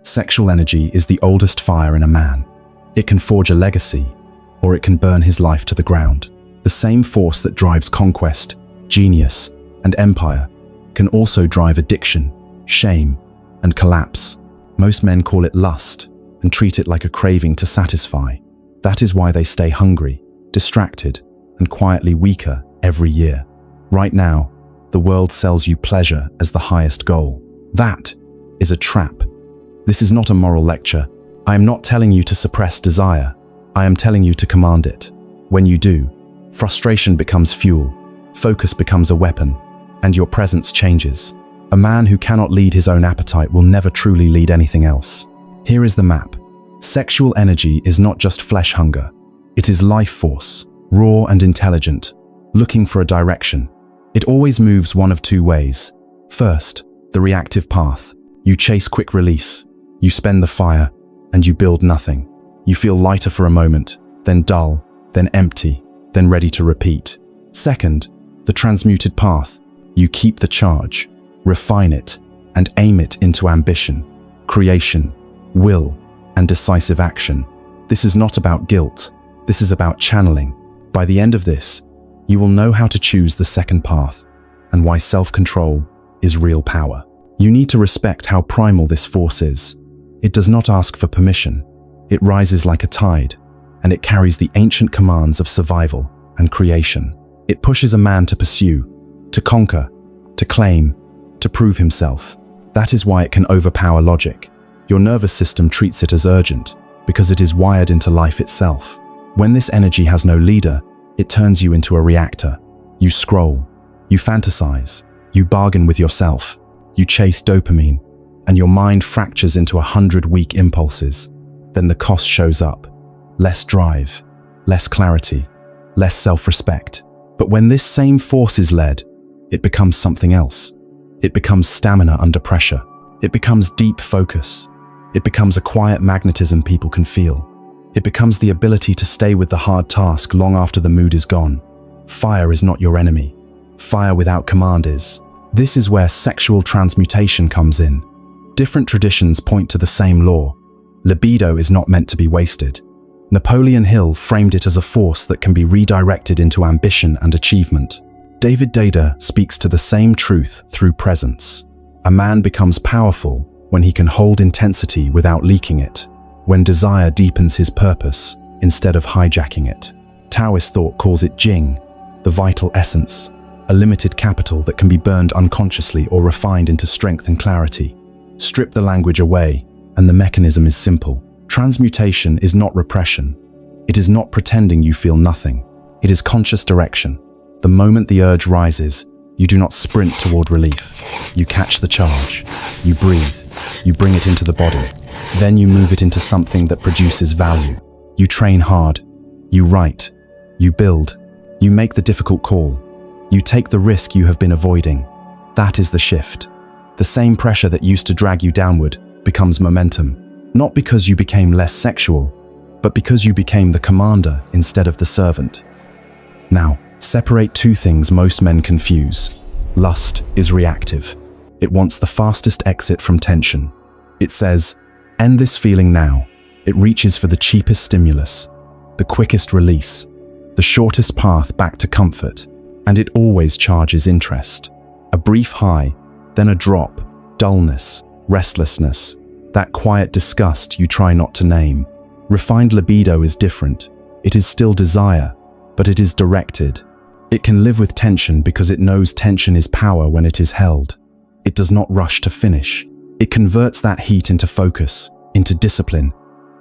Sexual energy is the oldest fire in a man. It can forge a legacy, or it can burn his life to the ground. The same force that drives conquest, genius, and empire can also drive addiction, shame, and collapse. Most men call it lust and treat it like a craving to satisfy. That is why they stay hungry, distracted, and quietly weaker every year. Right now, the world sells you pleasure as the highest goal. That is a trap. This is not a moral lecture. I am not telling you to suppress desire. I am telling you to command it. When you do, frustration becomes fuel, focus becomes a weapon, and your presence changes. A man who cannot lead his own appetite will never truly lead anything else. Here is the map. Sexual energy is not just flesh hunger. It is life force, raw and intelligent, looking for a direction. It always moves one of two ways. First, the reactive path. You chase quick release. You spend the fire, and you build nothing. You feel lighter for a moment, then dull, then empty, then ready to repeat. Second, the transmuted path. You keep the charge, refine it, and aim it into ambition, creation, will, and decisive action. This is not about guilt. This is about channeling. By the end of this, you will know how to choose the second path and why self-control is real power. You need to respect how primal this force is. It does not ask for permission. It rises like a tide, and it carries the ancient commands of survival and creation. It pushes a man to pursue, to conquer, to claim, to prove himself. That is why it can overpower logic. Your nervous system treats it as urgent because it is wired into life itself. When this energy has no leader, it turns you into a reactor. You scroll, you fantasize, you bargain with yourself, you chase dopamine, and your mind fractures into 100 weak impulses. Then the cost shows up. Less drive, less clarity, less self-respect. But when this same force is led, it becomes something else. It becomes stamina under pressure. It becomes deep focus. It becomes a quiet magnetism people can feel. It becomes the ability to stay with the hard task long after the mood is gone. Fire is not your enemy. Fire without command is. This is where sexual transmutation comes in. Different traditions point to the same law. Libido is not meant to be wasted. Napoleon Hill framed it as a force that can be redirected into ambition and achievement. David Dada speaks to the same truth through presence. A man becomes powerful when he can hold intensity without leaking it, when desire deepens his purpose instead of hijacking it. Taoist thought calls it Jing, the vital essence, a limited capital that can be burned unconsciously or refined into strength and clarity. Strip the language away, and the mechanism is simple. Transmutation is not repression. It is not pretending you feel nothing. It is conscious direction. The moment the urge rises, you do not sprint toward relief. You catch the charge. You breathe. You bring it into the body. Then you move it into something that produces value. You train hard. You write. You build. You make the difficult call. You take the risk you have been avoiding. That is the shift. The same pressure that used to drag you downward becomes momentum. Not because you became less sexual, but because you became the commander instead of the servant. Now, separate two things most men confuse. Lust is reactive. It wants the fastest exit from tension. It says, end this feeling now. It reaches for the cheapest stimulus, the quickest release, the shortest path back to comfort, and it always charges interest. A brief high, then a drop, dullness, restlessness, that quiet disgust you try not to name. Refined libido is different. It is still desire, but it is directed. It can live with tension because it knows tension is power when it is held. It does not rush to finish. It converts that heat into focus, into discipline,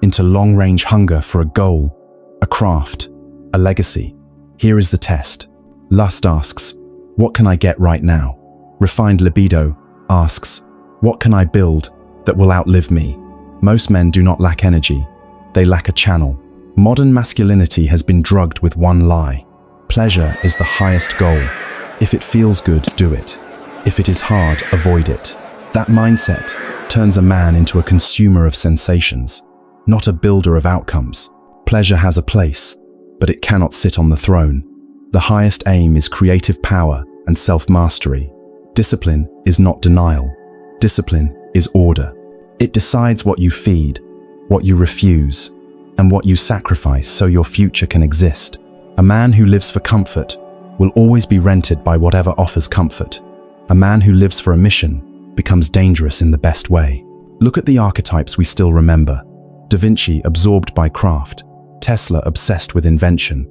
into long-range hunger for a goal, a craft, a legacy. Here is the test. Lust asks, what can I get right now? Refined libido asks, what can I build that will outlive me? Most men do not lack energy. They lack a channel. Modern masculinity has been drugged with one lie. Pleasure is the highest goal. If it feels good, do it. If it is hard, avoid it. That mindset turns a man into a consumer of sensations, not a builder of outcomes. Pleasure has a place, but it cannot sit on the throne. The highest aim is creative power and self-mastery. Discipline is not denial. Discipline is order. It decides what you feed, what you refuse, and what you sacrifice so your future can exist. A man who lives for comfort will always be rented by whatever offers comfort. A man who lives for a mission becomes dangerous in the best way. Look at the archetypes we still remember. Da Vinci absorbed by craft, Tesla obsessed with invention,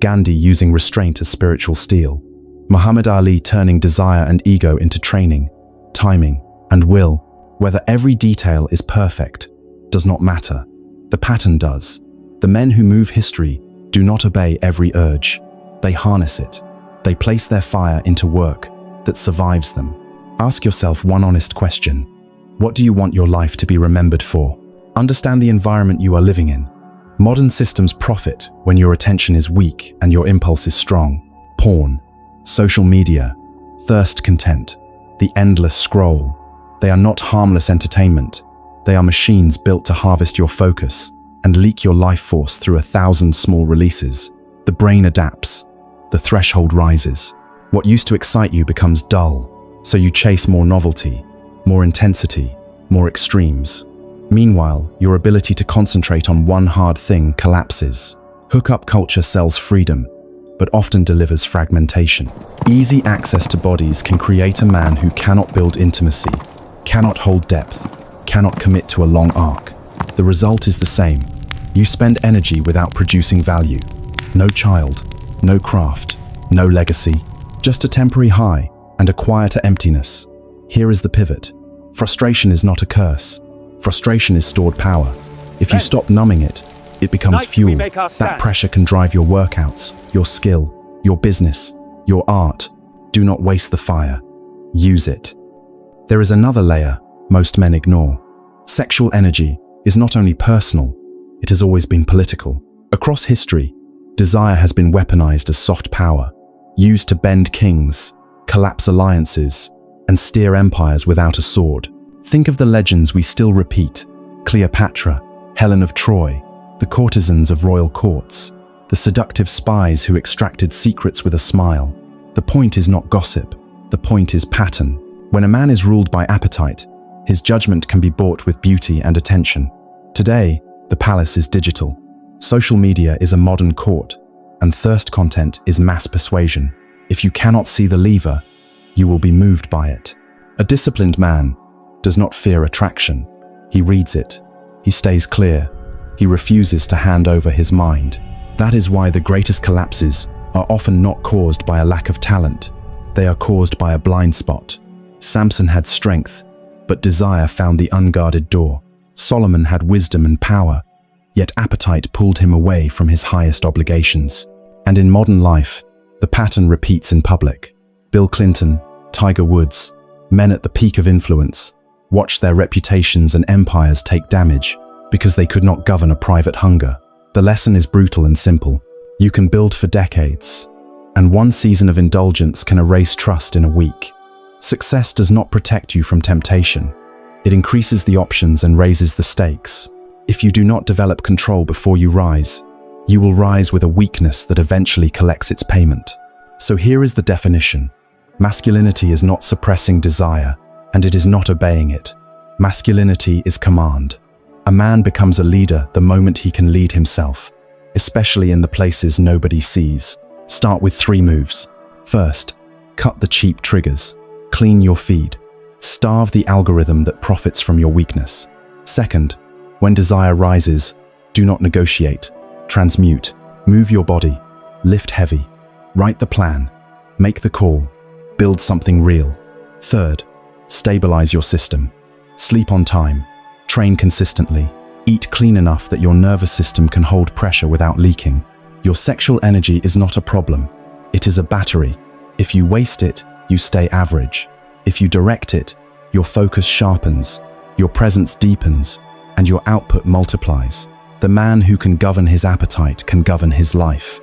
Gandhi using restraint as spiritual steel, Muhammad Ali turning desire and ego into training, timing, and will. Whether every detail is perfect does not matter. The pattern does. The men who move history do not obey every urge. They harness it. They place their fire into work that survives them. Ask yourself one honest question. What do you want your life to be remembered for? Understand the environment you are living in. Modern systems profit when your attention is weak and your impulse is strong. Porn, social media, thirst content, the endless scroll. They are not harmless entertainment. They are machines built to harvest your focus and leak your life force through 1,000 small releases. The brain adapts. The threshold rises. What used to excite you becomes dull, so you chase more novelty, more intensity, more extremes. Meanwhile, your ability to concentrate on one hard thing collapses. Hookup culture sells freedom, but often delivers fragmentation. Easy access to bodies can create a man who cannot build intimacy, cannot hold depth, cannot commit to a long arc. The result is the same. You spend energy without producing value. No child, no craft, no legacy, just a temporary high and a quieter emptiness. Here is the pivot. Frustration is not a curse. Frustration is stored power. If you stop numbing it, it becomes fuel. That pressure can drive your workouts, your skill, your business, your art. Do not waste the fire. Use it. There is another layer most men ignore. Sexual energy is not only personal, it has always been political. Across history, desire has been weaponized as soft power, used to bend kings, collapse alliances, and steer empires without a sword. Think of the legends we still repeat: Cleopatra, Helen of Troy, the courtesans of royal courts, the seductive spies who extracted secrets with a smile. The point is not gossip, the point is pattern. When a man is ruled by appetite, his judgment can be bought with beauty and attention. Today, the palace is digital. Social media is a modern court, and thirst content is mass persuasion. If you cannot see the lever, you will be moved by it. A disciplined man does not fear attraction. He reads it. He stays clear. He refuses to hand over his mind. That is why the greatest collapses are often not caused by a lack of talent. They are caused by a blind spot. Samson had strength, but desire found the unguarded door. Solomon had wisdom and power, yet appetite pulled him away from his highest obligations. And in modern life, the pattern repeats in public. Bill Clinton, Tiger Woods, men at the peak of influence, watched their reputations and empires take damage because they could not govern a private hunger. The lesson is brutal and simple. You can build for decades, and one season of indulgence can erase trust in a week. Success does not protect you from temptation. It increases the options and raises the stakes. If you do not develop control before you rise, you will rise with a weakness that eventually collects its payment. So here is the definition. Masculinity is not suppressing desire, and it is not obeying it. Masculinity is command. A man becomes a leader the moment he can lead himself, especially in the places nobody sees. Start with 3 moves. First, cut the cheap triggers. Clean your feed. Starve the algorithm that profits from your weakness. Second, when desire rises, do not negotiate. Transmute. Move your body. Lift heavy. Write the plan. Make the call. Build something real. Third, stabilize your system. Sleep on time. Train consistently. Eat clean enough that your nervous system can hold pressure without leaking. Your sexual energy is not a problem. It is a battery. If you waste it, you stay average. If you direct it, your focus sharpens, your presence deepens, and your output multiplies. The man who can govern his appetite can govern his life.